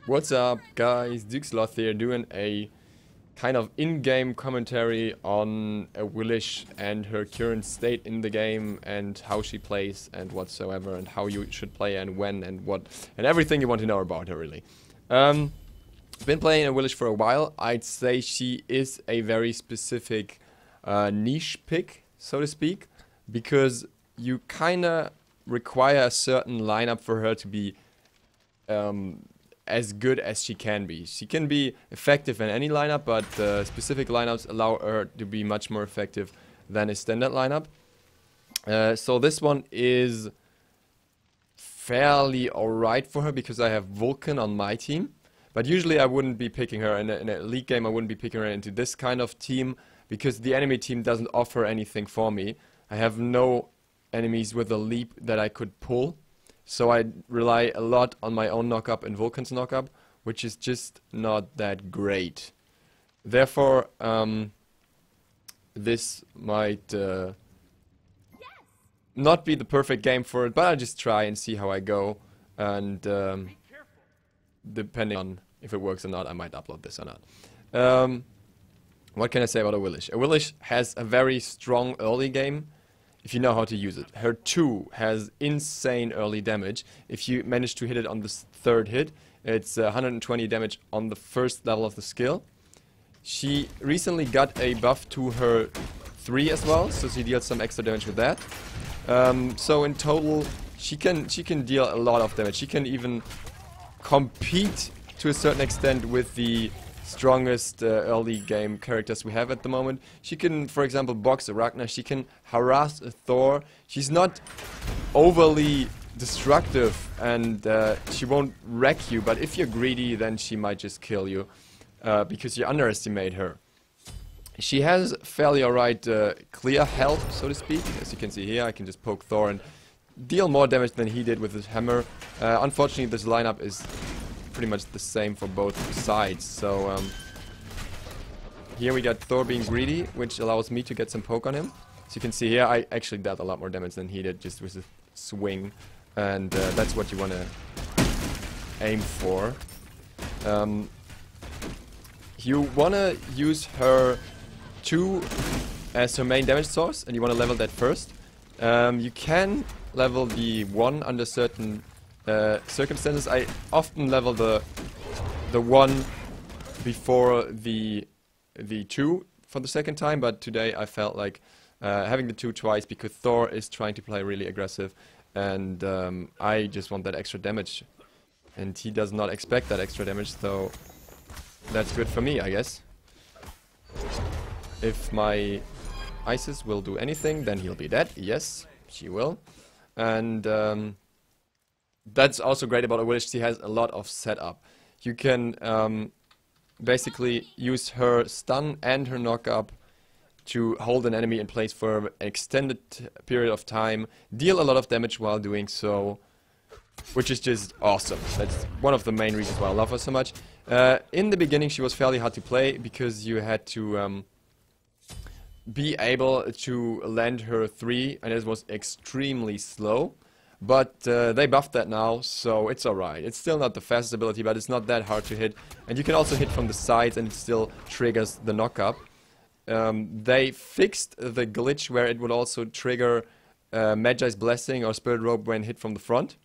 What's up, guys? Duxloth here, doing a kind of in-game commentary on Awilix and her current state in the game and how she plays and whatsoever and how you should play and when and what and everything you want to know about her, really. Been playing Awilix for a while. I'd say she is a very specific niche pick, so to speak, because you kinda require a certain lineup for her to be as good as she can be. She can be effective in any lineup, but specific lineups allow her to be much more effective than a standard lineup. So this one is fairly alright for her because I have Vulcan on my team. But usually I wouldn't be picking her in a league game. I wouldn't be picking her into this kind of team because the enemy team doesn't offer anything for me. I have no enemies with a leap that I could pull. So I rely a lot on my own knock-up and Vulcan's knock-up, which is just not that great. Therefore, this might not be the perfect game for it, but I'll just try and see how I go. And depending on if it works or not, I might upload this or not. What can I say about Awilix? Awilix has a very strong early game. If you know how to use it. Her 2 has insane early damage. If you manage to hit it on the third hit, it's 120 damage on the first level of the skill. She recently got a buff to her 3 as well, so she deals some extra damage with that. So in total, she can deal a lot of damage. She can even compete to a certain extent with the strongest early game characters we have at the moment. She can, for example, box a Ragnar. She can harass a Thor. She's not overly destructive and she won't wreck you, but if you're greedy, then she might just kill you because you underestimate her. She has fairly alright clear health, so to speak. As you can see here, I can just poke Thor and deal more damage than he did with his hammer. Unfortunately, this lineup is pretty much the same for both sides. So here we got Thor being greedy, which allows me to get some poke on him. So you can see here, I actually dealt a lot more damage than he did just with a swing, and that's what you want to aim for. You want to use her 2 as her main damage source, and you want to level that first. You can level the 1 under certain circumstances. I often level the 1 before the 2 for the second time, but today I felt like having the 2 twice because Thor is trying to play really aggressive, and I just want that extra damage, and he does not expect that extra damage, so that's good for me, I guess. If my Isis will do anything, then he'll be dead. Yes, she will. And that's also great about Awilix. She has a lot of setup. You can basically use her stun and her knock-up to hold an enemy in place for an extended period of time, deal a lot of damage while doing so, which is just awesome. That's one of the main reasons why I love her so much. In the beginning she was fairly hard to play because you had to be able to land her 3, and it was extremely slow. But they buffed that now, so it's alright. It's still not the fastest ability, but it's not that hard to hit. And you can also hit from the sides and it still triggers the knock-up. They fixed the glitch where it would also trigger Magi's Blessing or Spirit Robe when hit from the front.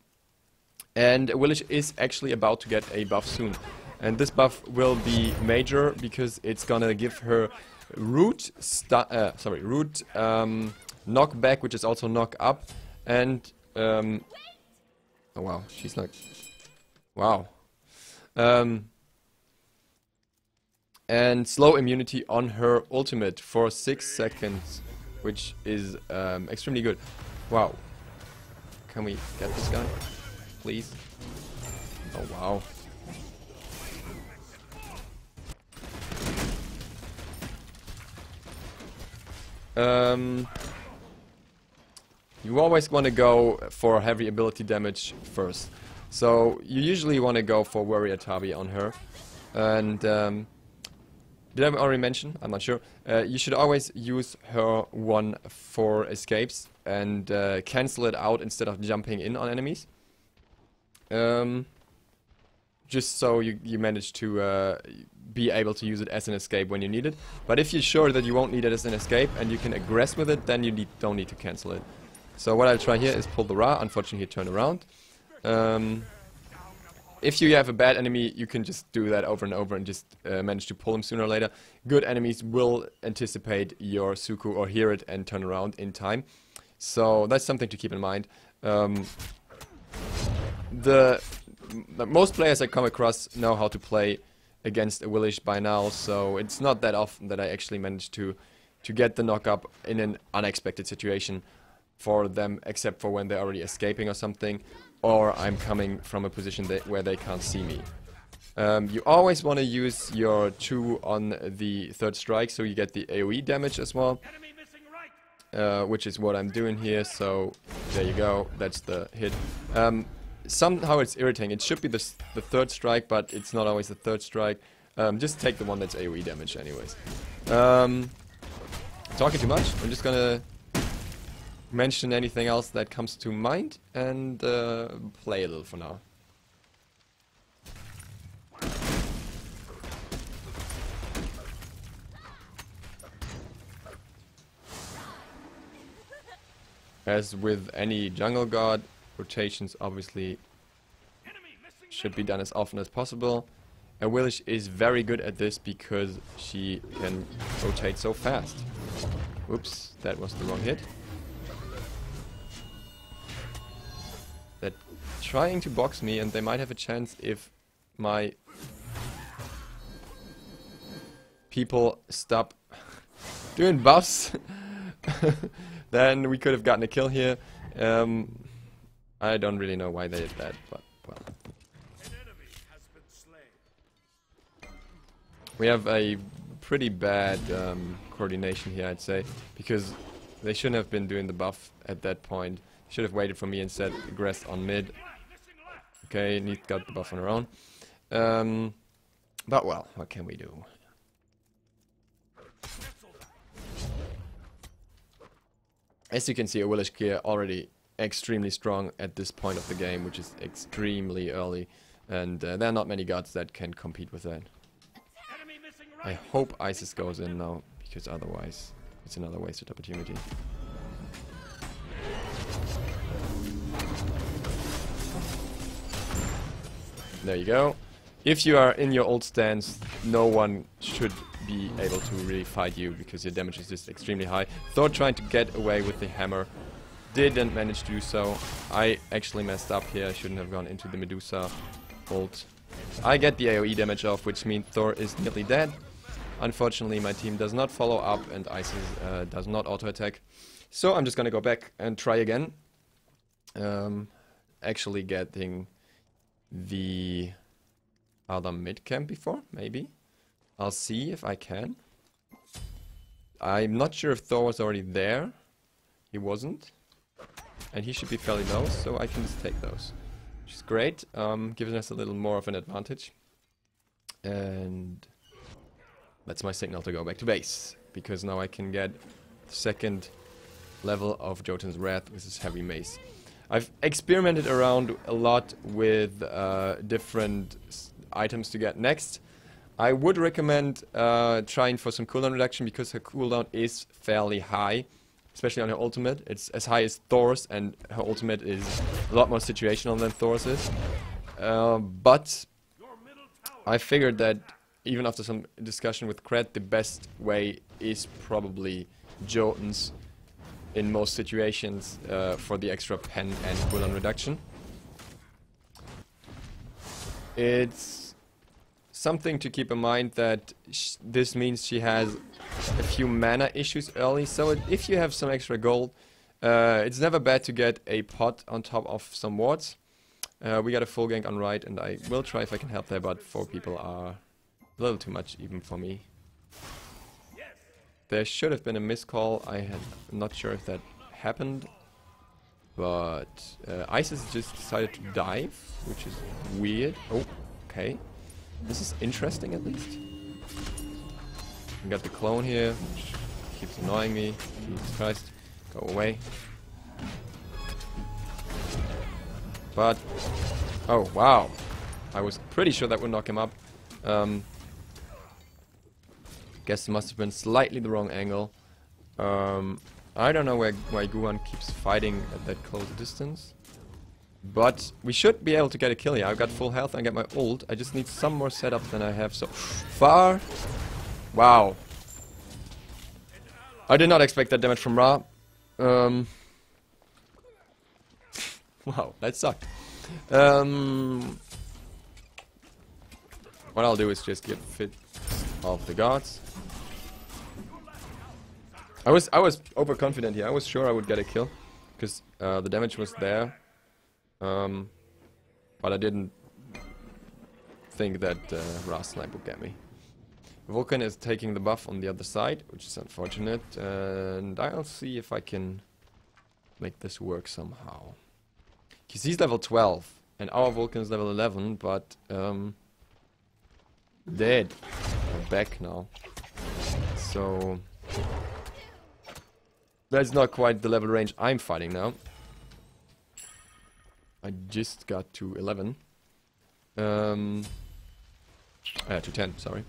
And Awilix is actually about to get a buff soon. And this buff will be major because it's gonna give her root knockback, which is also knock up, and oh wow, she's like, wow. And slow immunity on her ultimate for 6 seconds, which is extremely good. Wow. Can we get this guy, please? Oh wow. You always want to go for heavy ability damage first. So you usually want to go for Warrior Tabi on her. And did I already mention? I'm not sure. You should always use her 1 for escapes and cancel it out instead of jumping in on enemies. just so you manage to be able to use it as an escape when you need it. But if you're sure that you won't need it as an escape and you can aggress with it, then you don't need to cancel it. So what I'll try here is pull the Ra. Unfortunately, he turned around. If you have a bad enemy, you can just do that over and over and just manage to pull him sooner or later. Good enemies will anticipate your Suku or hear it and turn around in time. So that's something to keep in mind. Most players I come across know how to play against Awilix by now, so it's not that often that I actually manage to get the knock-up in an unexpected situation for them, except for when they're already escaping or something, or I'm coming from a position where they can't see me. You always want to use your 2 on the 3rd strike, so you get the AoE damage as well, which is what I'm doing here, so there you go, that's the hit. Somehow it's irritating. It should be the 3rd strike, but it's not always the 3rd strike. Just take the one that's AoE damage anyways. Talking too much. I'm just gonna mention anything else that comes to mind and play a little for now. As with any jungle god, rotations obviously should be done as often as possible. Awilix is very good at this because she can rotate so fast. Oops, that was the wrong hit. They're trying to box me and they might have a chance if my people stop doing buffs. Then we could have gotten a kill here. I don't really know why they did that, but well. We have a pretty bad coordination here, I'd say, because they shouldn't have been doing the buff at that point. Should have waited for me instead, aggressed on mid. Okay, Neith got the buff on her own. But well, what can we do? As you can see, Awilix here already extremely strong at this point of the game, which is extremely early, and there are not many gods that can compete with that. I hope Isis goes in now, because otherwise it's another wasted opportunity. There you go. If you are in your old stance, no one should be able to really fight you, because your damage is just extremely high. Thor trying to get away with the hammer, didn't manage to do so. I actually messed up here, I shouldn't have gone into the Medusa ult. I get the AoE damage off, which means Thor is nearly dead. Unfortunately, my team does not follow up and Isis does not auto-attack. So I'm just gonna go back and try again. Actually getting the other mid camp before, maybe. I'll see if I can. I'm not sure if Thor was already there. He wasn't. And he should be fairly low, so I can just take those. Which is great, giving us a little more of an advantage. And that's my signal to go back to base, because now I can get the 2nd level of Jotun's Wrath with his heavy mace. I've experimented around a lot with different items to get next. I would recommend trying for some cooldown reduction, because her cooldown is fairly high, especially on her ultimate. It's as high as Thor's, and her ultimate is a lot more situational than Thor's is. But I figured that even after some discussion with Kret, the best way is probably Jotun's in most situations for the extra pen and cooldown reduction. It's something to keep in mind that this means she has a few mana issues early, so if you have some extra gold, it's never bad to get a pot on top of some wards. We got a full gank on right, and I will try if I can help there, but 4 people are a little too much even for me. There should have been a miscall. I'm not sure if that happened, but Isis just decided to dive, which is weird. Oh, okay. This is interesting at least. We got the clone here, which keeps annoying me. Jesus Christ, go away. But, oh wow. I was pretty sure that would knock him up. Guess it must have been slightly the wrong angle. I don't know why Guan keeps fighting at that close distance. But we should be able to get a kill here. I've got full health and I get my ult. I just need some more setup than I have so far. Wow. I did not expect that damage from Ra. Wow, that sucked. What I'll do is just get fit of the guards. I was overconfident here. I was sure I would get a kill because the damage was there. But I didn't think that Ra Snipe would get me. Vulcan is taking the buff on the other side, which is unfortunate, and I'll see if I can make this work somehow. Because he's level 12, and our Vulcan is level 11, but dead. I'm back now. So that's not quite the level range I'm fighting now. I just got to 11. To 10, sorry.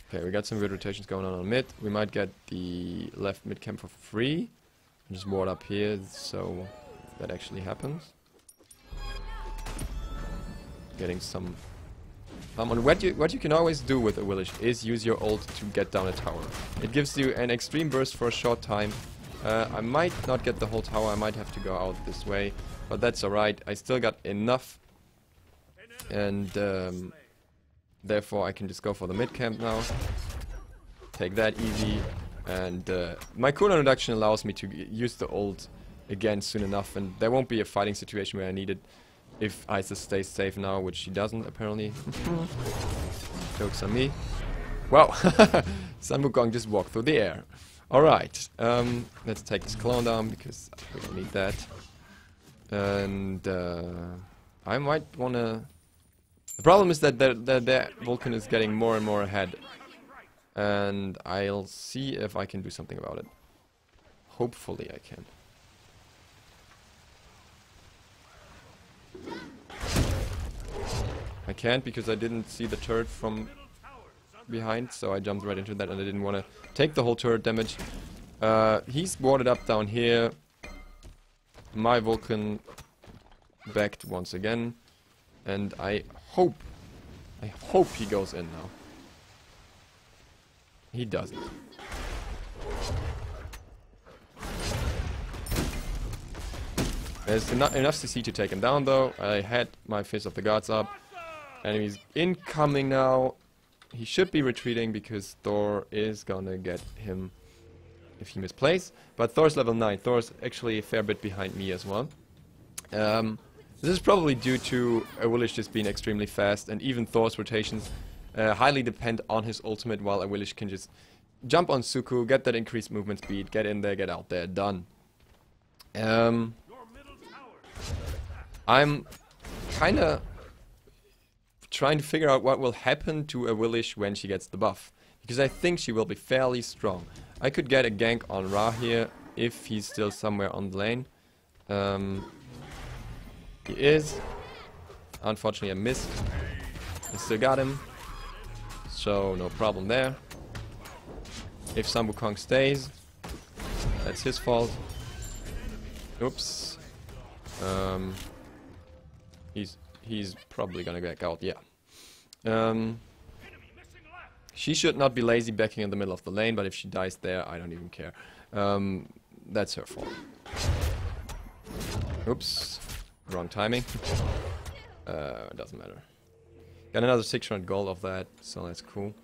Okay, we got some good rotations going on mid. We might get the left mid camp for free. Just ward up here, so that actually happens. Getting some... what you can always do with Awilix is use your ult to get down a tower. It gives you an extreme burst for a short time. I might not get the whole tower, I might have to go out this way, but that's alright. I still got enough, and therefore I can just go for the mid camp now. Take that easy, and my cooldown reduction allows me to use the ult again soon enough, and there won't be a fighting situation where I need it if Isis stays safe now, which she doesn't apparently. Jokes on me. Wow, Sun Wukong just walked through the air. Alright, let's take this clone down because we don't need that. And I might wanna... The problem is that their Vulcan is getting more and more ahead. And I'll see if I can do something about it. Hopefully I can. I can't because I didn't see the turret from behind, so I jumped right into that and I didn't want to take the whole turret damage. He's warded up down here. My Vulcan backed once again, and I hope he goes in now. He doesn't. There's enough CC to take him down though. I had my Fist of the Gods up. Enemies incoming now. He should be retreating because Thor is gonna get him if he misplays. But Thor's level 9. Thor's actually a fair bit behind me as well. This is probably due to Awilix just being extremely fast, and even Thor's rotations highly depend on his ultimate, while Awilix can just jump on Suku, get that increased movement speed, get in there, get out there, done. I'm kinda trying to figure out what will happen to Awilix when she gets the buff, because I think she will be fairly strong. I could get a gank on Ra here if he's still somewhere on the lane. He is. Unfortunately I missed. I still got him, so no problem there. If Sun Wukong stays, that's his fault. Oops. He's probably gonna back out, yeah. She should not be lazy backing in the middle of the lane, but if she dies there, I don't even care. That's her fault. Oops. Wrong timing. Doesn't matter. Got another 600 gold of that, so that's cool.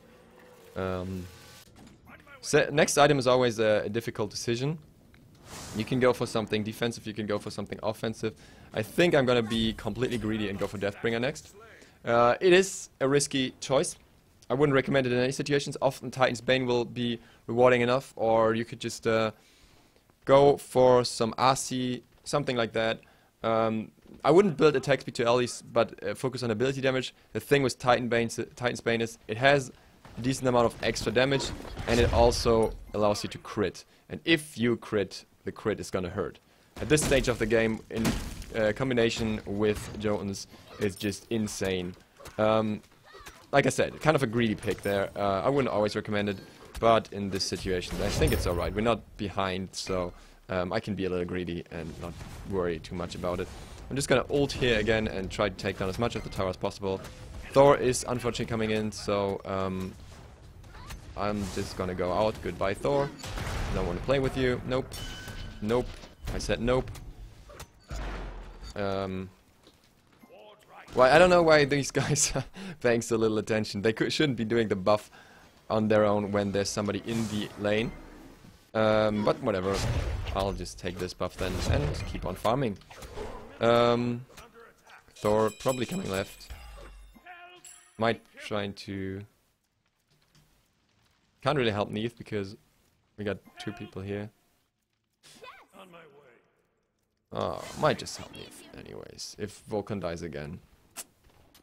Next item is always a difficult decision. You can go for something defensive, you can go for something offensive. I think I'm gonna be completely greedy and go for Deathbringer next. It is a risky choice. I wouldn't recommend it in any situations. Often Titan's Bane will be rewarding enough, or you could just go for some RC, something like that. I wouldn't build attack speed to allies, but focus on ability damage. The thing with Titan's Bane is it has a decent amount of extra damage, and it also allows you to crit. And if you crit, the crit is gonna hurt. At this stage of the game, in combination with Jotuns is just insane. Like I said, kind of a greedy pick there. I wouldn't always recommend it, but in this situation, I think it's alright. We're not behind, so I can be a little greedy and not worry too much about it. I'm just gonna ult here again and try to take down as much of the tower as possible. Thor is unfortunately coming in, so I'm just gonna go out. Goodbye, Thor. Don't want to play with you. Nope. Nope. I said nope. Well, I don't know why these guys are paying so little attention. They shouldn't be doing the buff on their own when there's somebody in the lane. But whatever. I'll just take this buff then and keep on farming. Thor probably coming left. Might trying to... Can't really help Neith because we got two people here. Oh, might just help Neith anyways. If Vulcan dies again.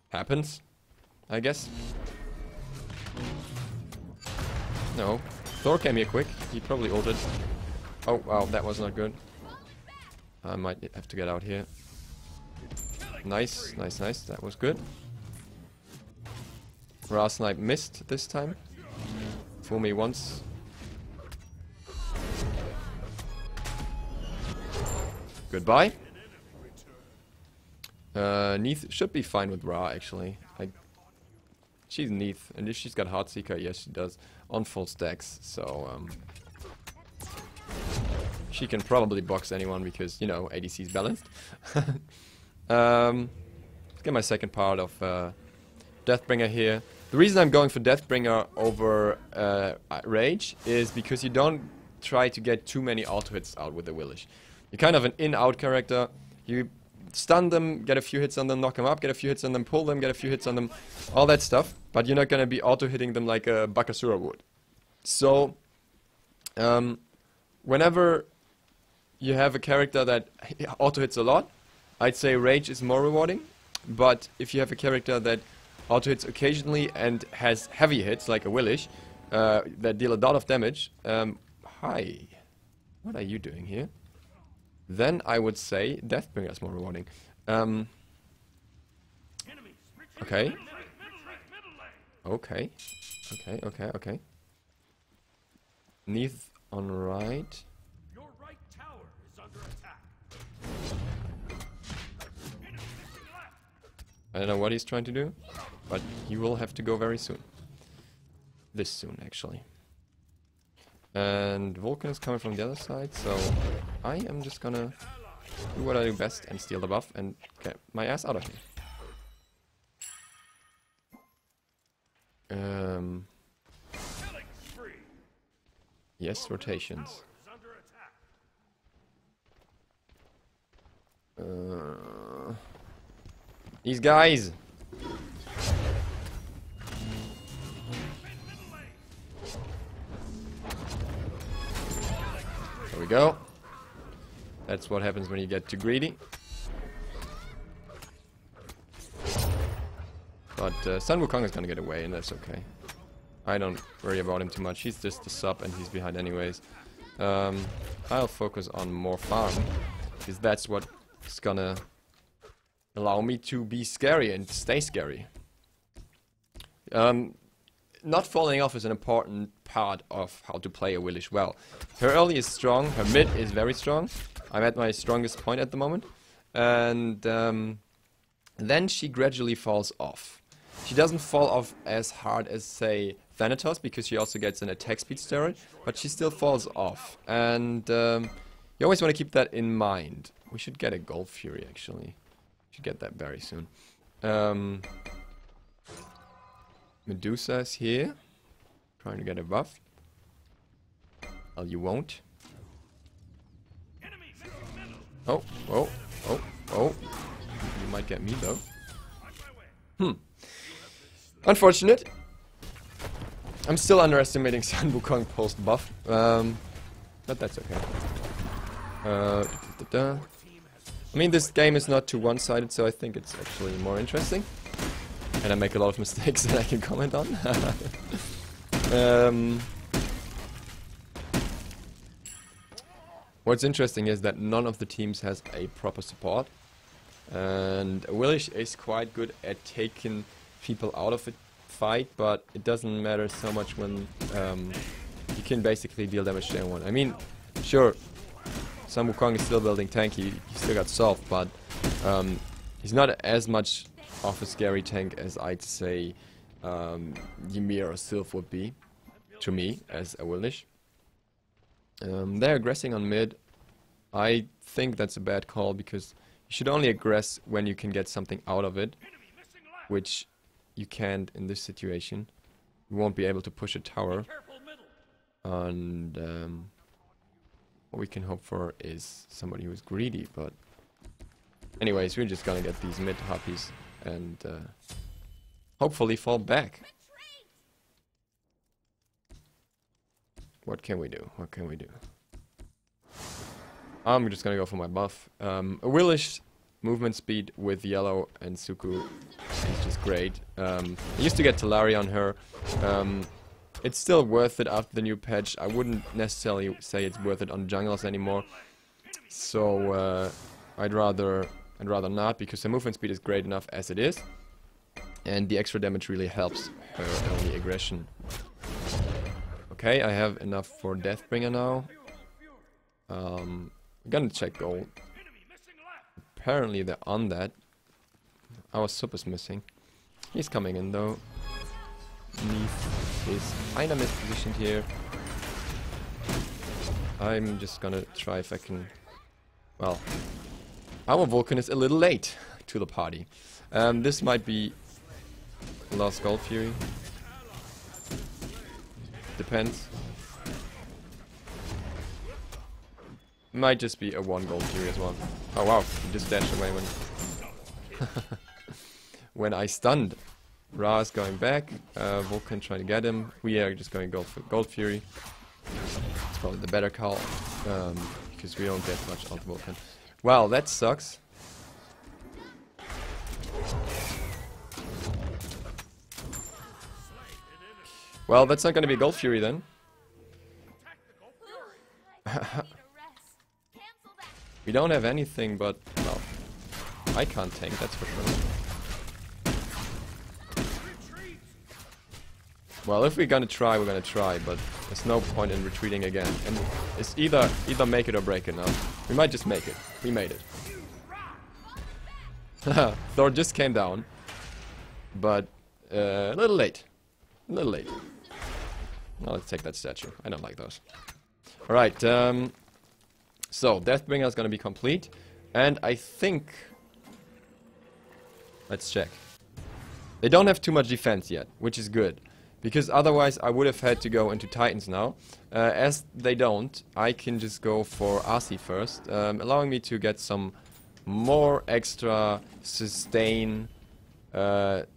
Happens, I guess. No. Thor came here quick. He probably ulted. Oh, wow, that was not good. I might have to get out here. Nice, nice, nice. That was good. Ra Snipe missed this time. Fool me once. Goodbye. Neith should be fine with Ra, actually. She's Neith, and if she's got Heartseeker, yes she does, on full stacks, so she can probably box anyone because, you know, ADC's balanced. Let's get my second part of Deathbringer here. The reason I'm going for Deathbringer over Rage is because you don't try to get too many auto hits out with the Awilix. You're kind of an in-out character. You stun them, get a few hits on them, knock them up, get a few hits on them, pull them, get a few hits on them, all that stuff. But you're not gonna be auto-hitting them like a Bakasura would. So, whenever you have a character that auto-hits a lot, I'd say Rage is more rewarding. But if you have a character that auto-hits occasionally and has heavy hits, like a Awilix, that deal a lot of damage, hi, what are you doing here? Then I would say Deathbringer is more rewarding. Okay. Okay. Okay, okay, okay. Neith on right. Your right tower is under attack. I don't know what he's trying to do, but he will have to go very soon. This soon, actually. And Vulcan is coming from the other side, so I am just gonna do what I do best and steal the buff and get my ass out of here. Yes, rotations. These guys! There we go. That's what happens when you get too greedy. But Sun Wukong is gonna get away, and that's okay. I don't worry about him too much. He's just a sub, and he's behind anyways. I'll focus on more farm, because that's what's gonna allow me to be scary and stay scary. Not falling off is an important part of how to play Awilix well. Her early is strong, her mid is very strong. I'm at my strongest point at the moment. And then she gradually falls off. She doesn't fall off as hard as, say, Thanatos, because she also gets an attack speed steroid, but she still falls off. And you always want to keep that in mind. We should get a Gold Fury, actually. Should get that very soon. Medusa is here, trying to get a buff. Well, you won't. Oh, oh, oh, oh. You might get me, though. Unfortunate. I'm still underestimating Sun Wukong post buff. But that's okay. I mean, this game is not too one-sided, so I think it's actually more interesting. And I make a lot of mistakes that I can comment on. What's interesting is that none of the teams has a proper support. And Awilix is quite good at taking people out of a fight, but it doesn't matter so much when you can basically deal damage to anyone. I mean, sure, Sun Wukong is still building tank, he still got soft, but he's not as much of a scary tank as I'd say Ymir or Sylph would be, to me, as Awilix. They're aggressing on mid. I think that's a bad call, because you should only aggress when you can get something out of it, which you can't in this situation. You won't be able to push a tower. And what we can hope for is somebody who's greedy, but anyways, we're just gonna get these mid huppies and hopefully fall back. What can we do? What can we do? I'm just gonna go for my buff. Awilix movement speed with yellow and Suku is just great. I used to get Talari on her. It's still worth it after the new patch. I wouldn't necessarily say it's worth it on junglers anymore. So I'd rather not, because the movement speed is great enough as it is, and the extra damage really helps her early aggression. Okay, I have enough for Deathbringer now. I'm gonna check gold. Apparently they're on that. Our Super's missing. He's coming in though. Neith is kinda mispositioned here. I'm just gonna try if I can... Well, our Vulcan is a little late to the party. This might be Lost Gold Fury. Depends. Might just be a 1 Gold Fury as well. Oh wow, he just dashed away when... when I stunned. Ra is going back, Vulcan trying to get him. We are just going to go for Gold Fury. It's probably the better call, because we don't get much out of Vulcan. Wow, that sucks. Well, that's not going to be Gold Fury then. We don't have anything but... well, I can't tank, that's for sure. Well, if we're gonna try, we're gonna try, but there's no point in retreating again. And it's either make it or break it now. We might just make it. We made it. Thor just came down, but a little late. A little late. Now let's take that statue. I don't like those. Alright, so Deathbringer is gonna be complete, and I think... let's check. They don't have too much defense yet, which is good. Because otherwise I would have had to go into Titans now. As they don't, I can just go for RC first, allowing me to get some more extra sustain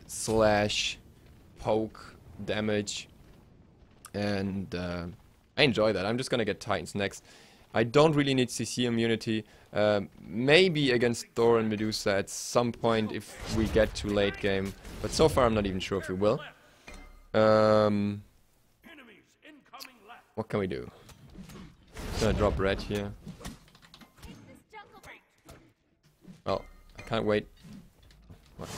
slash poke damage. And I enjoy that. I'm just gonna get Titans next. I don't really need CC immunity. Maybe against Thor and Medusa at some point if we get to late game. But so far I'm not even sure if we will. What can we do? Just gonna drop red here. Well, I can't wait. What?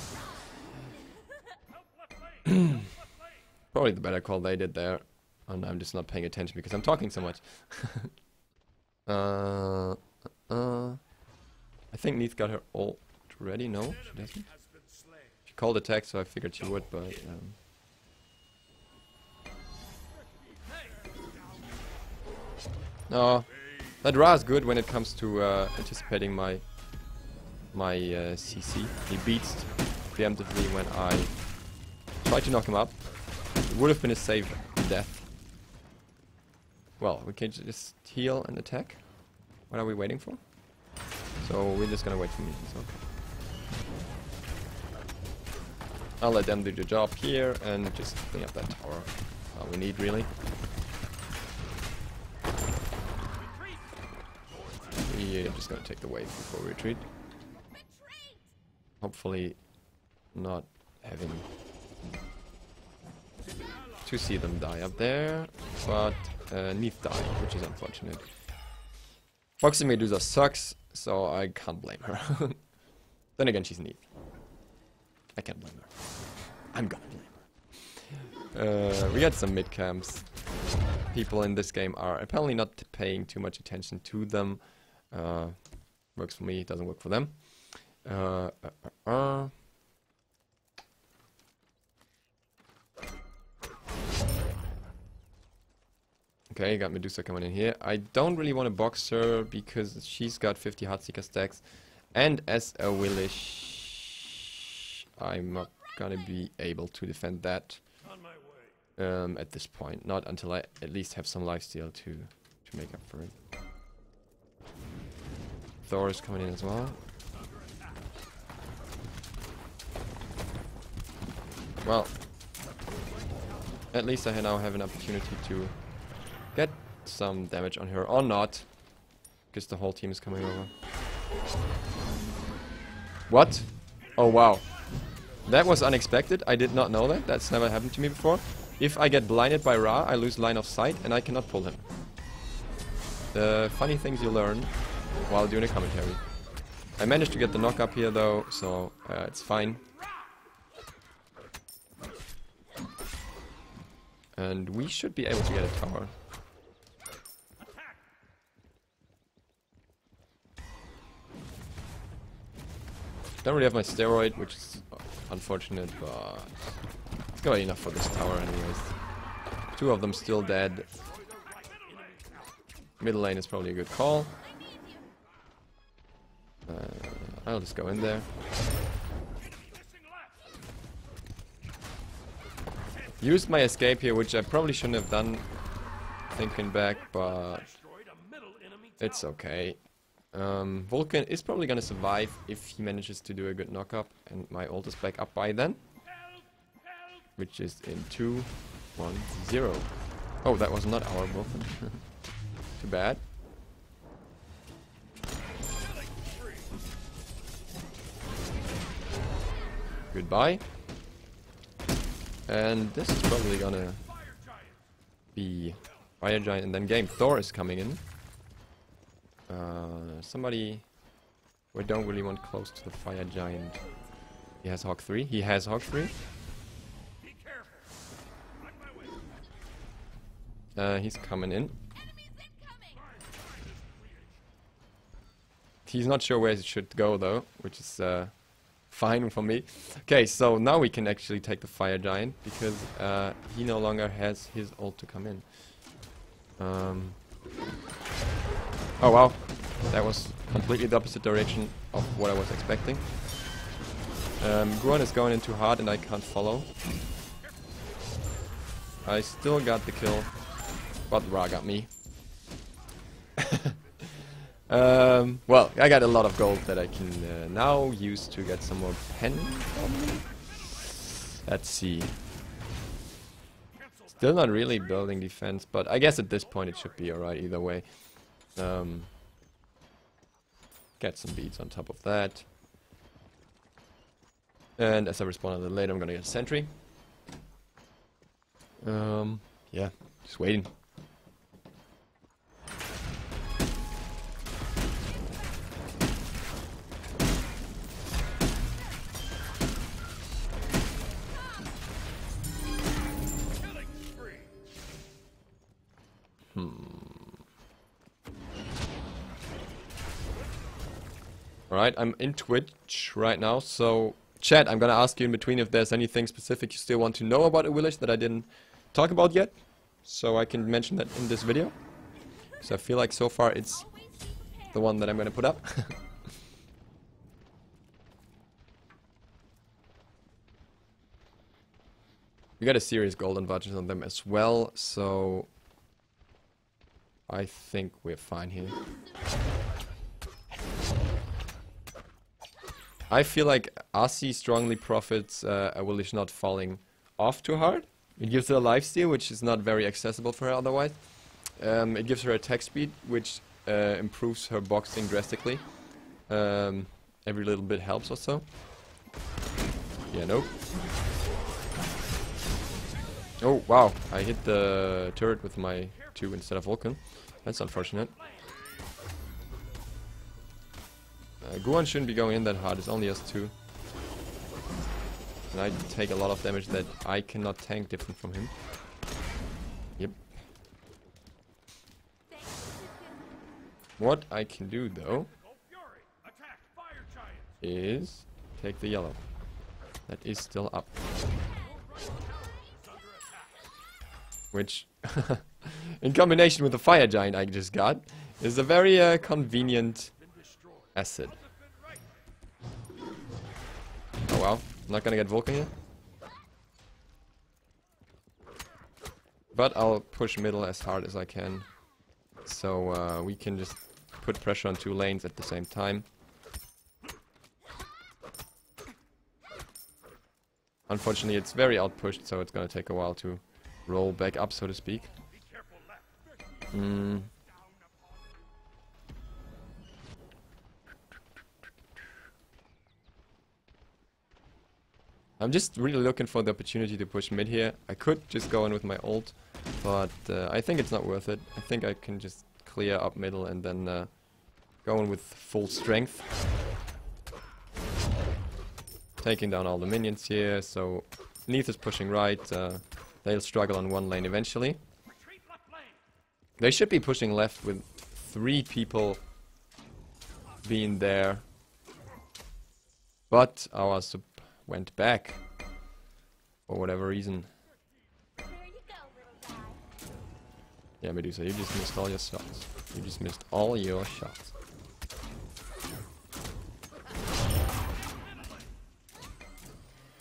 Probably the better call they did there. And I'm just not paying attention because I'm talking so much. I think Neith got her ult ready. No, she doesn't. She called attack, so I figured she would, but... no, that Ra is good when it comes to anticipating my CC. He beats preemptively when I try to knock him up. It would have been a save death. Well, we can just heal and attack. What are we waiting for? So we're just gonna wait for me. So. I'll let them do the job here and just clean up that tower. All we need really. We're just gonna take the wave before we retreat. Hopefully not having to see them die up there, but Neith died, which is unfortunate. Foxy Medusa sucks, so I can't blame her. Then again, she's neat. I can't blame her. I'm gonna blame her. We got some mid camps. People in this game are apparently not paying too much attention to them. Works for me, doesn't work for them. Okay, got Medusa coming in here. I don't really want to box her because she's got 50 Heartseeker stacks. And as a Willish, I'm not gonna be able to defend that at this point. Not until I at least have some lifesteal to make up for it. Thor is coming in as well. Well, at least I now have an opportunity to get some damage on her, or not, because the whole team is coming over. What? Oh wow. That was unexpected. I did not know that. That's never happened to me before. If I get blinded by Ra, I lose line of sight and I cannot pull him. The funny things you learn while doing a commentary. I managed to get the knock up here though, so it's fine. And we should be able to get a tower. Don't really have my steroid, which is unfortunate, but it's gonna be enough for this tower anyways. Two of them still dead. Middle lane is probably a good call. I'll just go in there. Used my escape here, which I probably shouldn't have done, thinking back, but it's okay. Vulcan is probably gonna survive if he manages to do a good knock-up, and my ult is back up by then. Which is in 2, 1, 0. Oh, that was not our Vulcan. Too bad. Goodbye. And this is probably gonna be Fire Giant and then game. Thor is coming in. Somebody we don't really want close to the Fire Giant. He has Hawk 3. He has Hawk 3. He's coming in. He's not sure where he should go though, which is fine for me. Okay, so now we can actually take the Fire Giant because he no longer has his ult to come in. Oh wow, that was completely the opposite direction of what I was expecting. Guan is going in too hard and I can't follow. I still got the kill, but Ra got me. Well, I got a lot of gold that I can now use to get some more pen. Let's see. Still not really building defense, but I guess at this point it should be alright either way. Get some beads on top of that. And as I respawn a little later, I'm gonna get a sentry. Yeah, just waiting. Alright, I'm in Twitch right now, so chat, I'm gonna ask you in between if there's anything specific you still want to know about Awilix that I didn't talk about yet, so I can mention that in this video. So I feel like so far it's the one that I'm gonna put up. We got a serious golden budget on them as well, so I think we're fine here. I feel like Asi strongly profits Awilix not falling off too hard. It gives her a lifesteal, which is not very accessible for her otherwise. It gives her attack speed, which improves her boxing drastically. Every little bit helps also. Yeah, nope. Oh, wow. I hit the turret with my 2 instead of Vulcan. That's unfortunate. Guan shouldn't be going in that hard, it's only us two. And I take a lot of damage that I cannot tank different from him. Yep. What I can do though is take the yellow. That is still up. Which, in combination with the fire giant I just got, is a very convenient asset. Oh well, not gonna get Vulcan here. But I'll push middle as hard as I can. So we can just put pressure on two lanes at the same time. Unfortunately, it's very outpushed, so it's gonna take a while to roll back up, so to speak. I'm just really looking for the opportunity to push mid here. I could just go in with my ult, but I think it's not worth it. I think I can just clear up middle and then go in with full strength. Taking down all the minions here, so Neath is pushing right. They'll struggle on one lane eventually. They should be pushing left with 3 people being there. But our sub went back for whatever reason. Yeah, Medusa, you just missed all your shots. You just missed all your shots.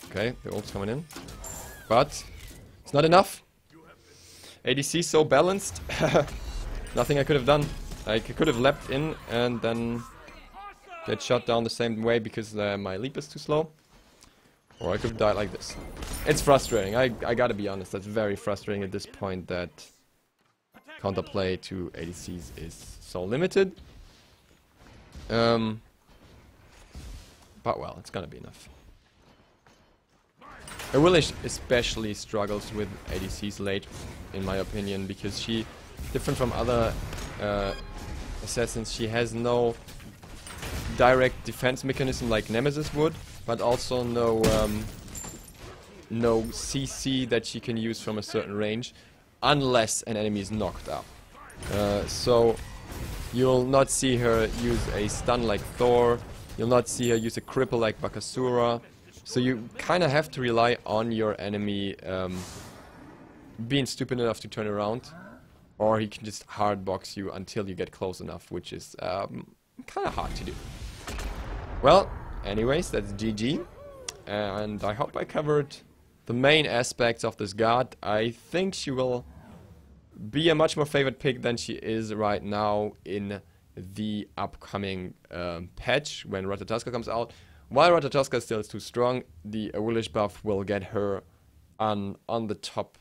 Okay, the ult's coming in. But it's not enough. ADC so balanced. Nothing I could have done. I could have leapt in and then get shot down the same way because my leap is too slow. Or I could have died like this. It's frustrating. I gotta be honest. That's very frustrating at this point that counterplay to ADCs is so limited. But well, it's gonna be enough. Awilix especially struggles with ADCs late, in my opinion, because she, different from other assassins, she has no direct defense mechanism like Nemesis would, but also no CC that she can use from a certain range, unless an enemy is knocked out. So you'll not see her use a stun like Thor, you'll not see her use a cripple like Bakasura. So you kind of have to rely on your enemy being stupid enough to turn around, or he can just hard box you until you get close enough, which is kind of hard to do. Well, anyways, that's GG, and I hope I covered the main aspects of this god. I think she will be a much more favored pick than she is right now in the upcoming patch when Ratatoska comes out. While Ratatoska still is too strong, the Awilix buff will get her on the top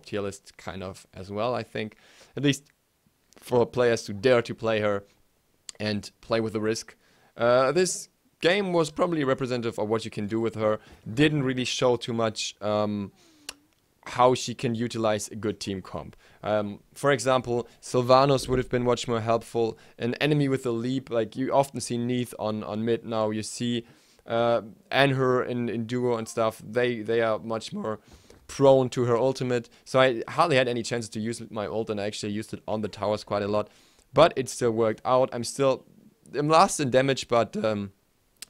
tier list kind of as well, I think. At least for players who dare to play her and play with the risk. This game was probably representative of what you can do with her. Didn't really show too much how she can utilize a good team comp. For example, Sylvanos would have been much more helpful. An enemy with a leap, like you often see Neath on mid now, you see Anhur in duo and stuff, they are much more prone to her ultimate. So I hardly had any chances to use my ult, and I actually used it on the towers quite a lot. But it still worked out. I'm last in damage, but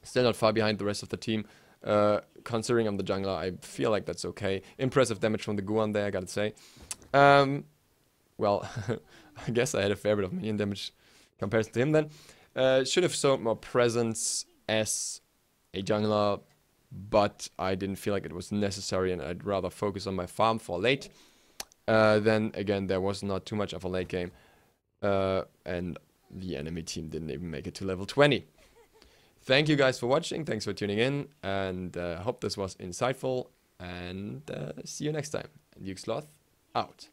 still not far behind the rest of the team. Considering I'm the jungler, I feel like that's okay. Impressive damage from the Guan there, I gotta say. Well, I guess I had a fair bit of minion damage compared to him then. Should have shown more presence as a jungler, but I didn't feel like it was necessary, and I'd rather focus on my farm for late. Then again, there was not too much of a late game, and the enemy team didn't even make it to level 20. Thank you guys for watching, thanks for tuning in, and hope this was insightful, and see you next time. Duke Sloth, out.